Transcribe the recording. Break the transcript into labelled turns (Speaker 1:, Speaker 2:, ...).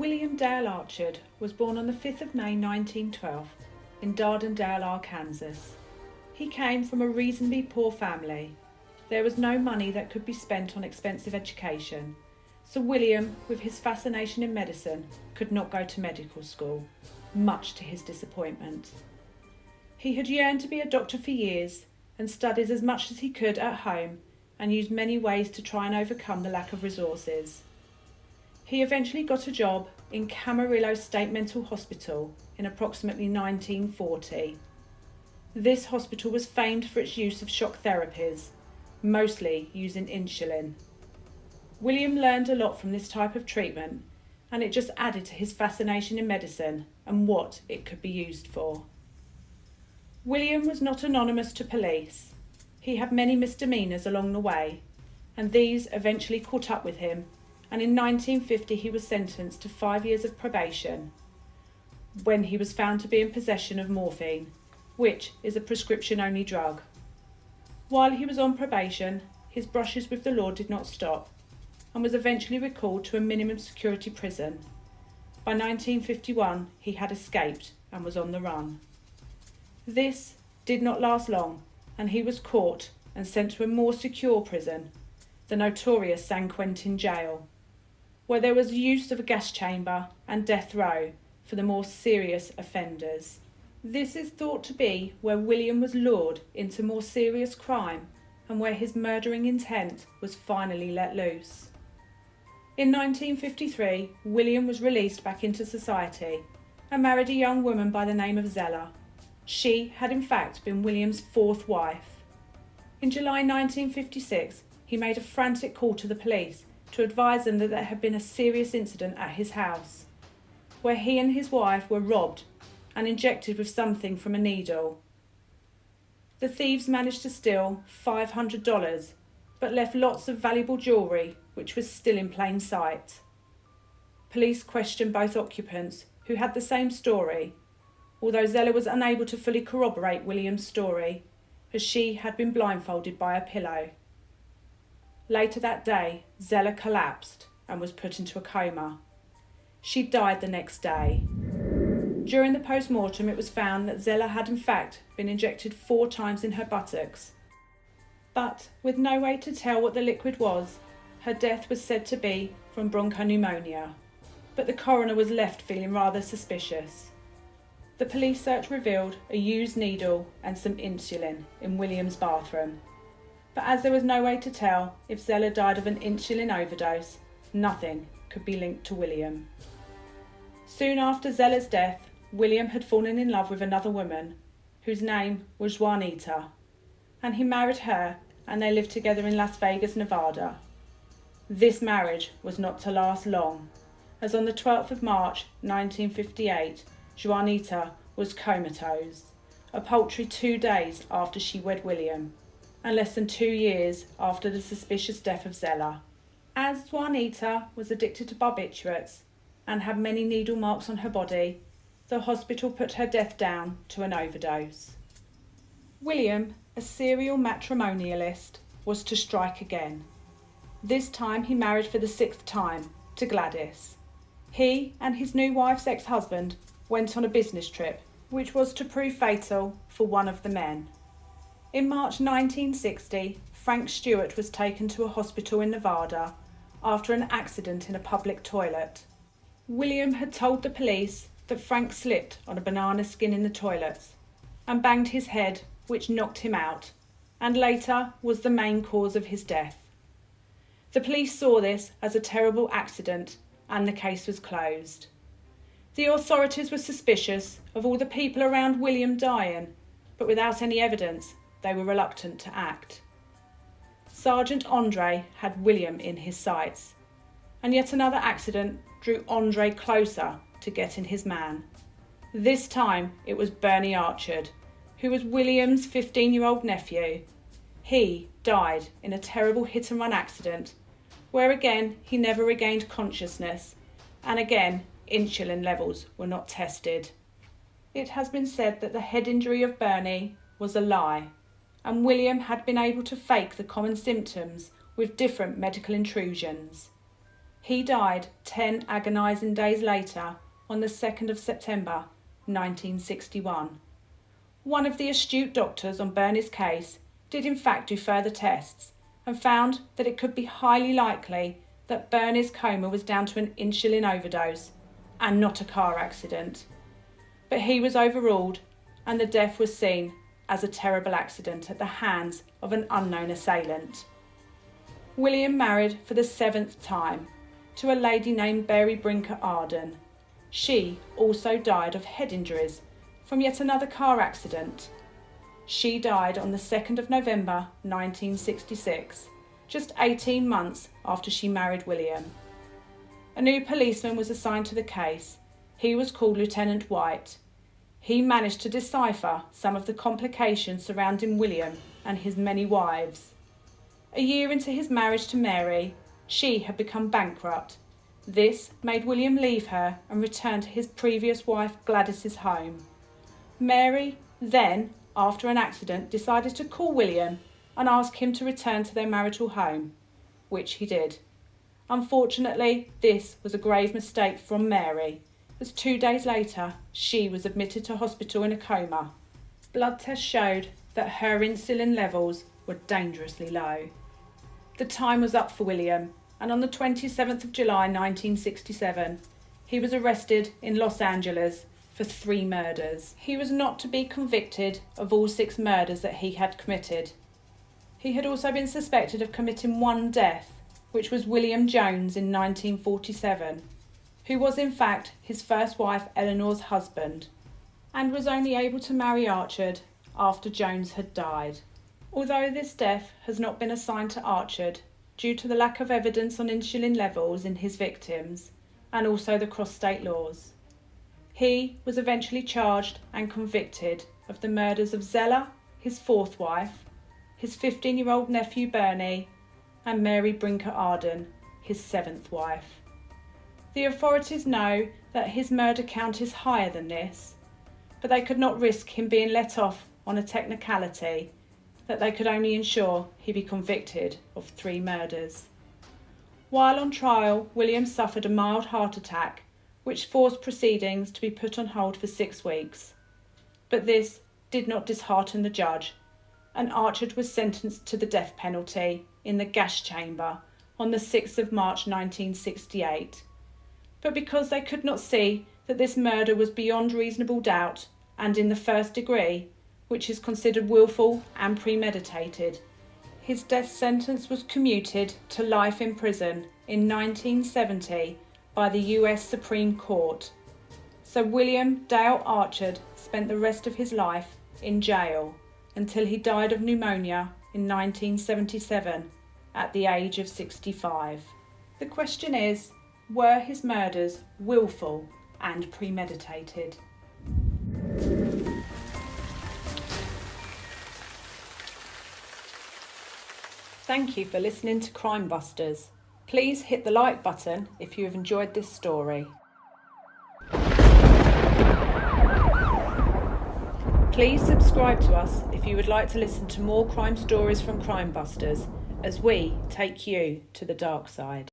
Speaker 1: William Dale Archard was born on the 5th of May 1912 in Dardendale, Arkansas. He came from a reasonably poor family. There was no money that could be spent on expensive education, so William, with his fascination in medicine, could not go to medical school, much to his disappointment. He had yearned to be a doctor for years and studied as much as he could at home and used many ways to try and overcome the lack of resources. He eventually got a job in Camarillo State Mental Hospital in approximately 1940. This hospital was famed for its use of shock therapies, mostly using insulin. William learned a lot from this type of treatment, and it just added to his fascination in medicine and what it could be used for. William was not anonymous to police. He had many misdemeanours along the way, and these eventually caught up with him, and in 1950 he was sentenced to 5 years of probation when he was found to be in possession of morphine, which is a prescription-only drug. While he was on probation, his brushes with the law did not stop, and was eventually recalled to a minimum security prison. By 1951, he had escaped and was on the run. This did not last long, and he was caught and sent to a more secure prison, the notorious San Quentin jail, where there was use of a gas chamber and death row for the more serious offenders. This is thought to be where William was lured into more serious crime and where his murdering intent was finally let loose. In 1953, William was released back into society and married a young woman by the name of Zella. She had in fact been William's fourth wife. In July 1956, he made a frantic call to the police to advise them that there had been a serious incident at his house, where he and his wife were robbed and injected with something from a needle. The thieves managed to steal $500, but left lots of valuable jewellery, which was still in plain sight. Police questioned both occupants, who had the same story, although Zella was unable to fully corroborate William's story, as she had been blindfolded by a pillow. Later that day, Zella collapsed and was put into a coma. She died the next day. During the post-mortem, it was found that Zella had in fact been injected 4 times in her buttocks. But with no way to tell what the liquid was, her death was said to be from bronchopneumonia. But the coroner was left feeling rather suspicious. The police search revealed a used needle and some insulin in William's bathroom. But as there was no way to tell if Zella died of an insulin overdose, nothing could be linked to William. Soon after Zella's death, William had fallen in love with another woman, whose name was Juanita, and he married her and they lived together in Las Vegas, Nevada. This marriage was not to last long, as on the 12th of March 1958, Juanita was comatose, a paltry 2 days after she wed William, and less than 2 years after the suspicious death of Zella. As Juanita was addicted to barbiturates and had many needle marks on her body, the hospital put her death down to an overdose. William, a serial matrimonialist, was to strike again. This time he married for the 6th time to Gladys. He and his new wife's ex-husband went on a business trip, which was to prove fatal for one of the men. In March 1960, Frank Stewart was taken to a hospital in Nevada after an accident in a public toilet. William had told the police that Frank slipped on a banana skin in the toilets and banged his head, which knocked him out, and later was the main cause of his death. The police saw this as a terrible accident and the case was closed. The authorities were suspicious of all the people around William dying, but without any evidence, they were reluctant to act. Sergeant Andre had William in his sights, and yet another accident drew Andre closer to getting his man. This time it was Bernie Archard, who was William's 15-year-old nephew. He died in a terrible hit-and-run accident, where again he never regained consciousness, and again insulin levels were not tested. It has been said that the head injury of Bernie was a lie, and William had been able to fake the common symptoms with different medical intrusions. He died 10 agonising days later on the 2nd of September 1961. One of the astute doctors on Bernie's case did in fact do further tests and found that it could be highly likely that Bernie's coma was down to an insulin overdose and not a car accident. But he was overruled and the death was seen as a terrible accident at the hands of an unknown assailant. William married for the 7th time to a lady named Mary Brinker Arden. She also died of head injuries from yet another car accident. She died on the 2nd of November 1966, just 18 months after she married William. A new policeman was assigned to the case. He was called Lieutenant White. He managed to decipher some of the complications surrounding William and his many wives. A year into his marriage to Mary, she had become bankrupt. This made William leave her and return to his previous wife Gladys's home. Mary then, after an accident, decided to call William and ask him to return to their marital home, which he did. Unfortunately, this was a grave mistake from Mary, as 2 days later she was admitted to hospital in a coma. Blood tests showed that her insulin levels were dangerously low. The time was up for William, and on the 27th of July 1967, he was arrested in Los Angeles for 3 murders. He was not to be convicted of all 6 murders that he had committed. He had also been suspected of committing 1 death, which was William Jones in 1947, who was in fact his first wife Eleanor's husband, and was only able to marry Archard after Jones had died. Although this death has not been assigned to Archard due to the lack of evidence on insulin levels in his victims and also the cross-state laws, he was eventually charged and convicted of the murders of Zella, his 4th wife, his 15-year-old nephew Bernie, and Mary Brinker Arden, his 7th wife. The authorities know that his murder count is higher than this, but they could not risk him being let off on a technicality that they could only ensure he be convicted of 3 murders. While on trial, William suffered a mild heart attack which forced proceedings to be put on hold for 6 weeks. But this did not dishearten the judge, and Archard was sentenced to the death penalty in the gas chamber on the 6th of March 1968. But because they could not see that this murder was beyond reasonable doubt and in the 1st degree, which is considered willful and premeditated, his death sentence was commuted to life in prison in 1970 by the US Supreme Court. So William Dale Archard spent the rest of his life in jail until he died of pneumonia in 1977 at the age of 65. The question is, were his murders willful and premeditated? Thank you for listening to Crime Busters. Please hit the like button if you have enjoyed this story. Please subscribe to us if you would like to listen to more crime stories from Crime Busters as we take you to the dark side.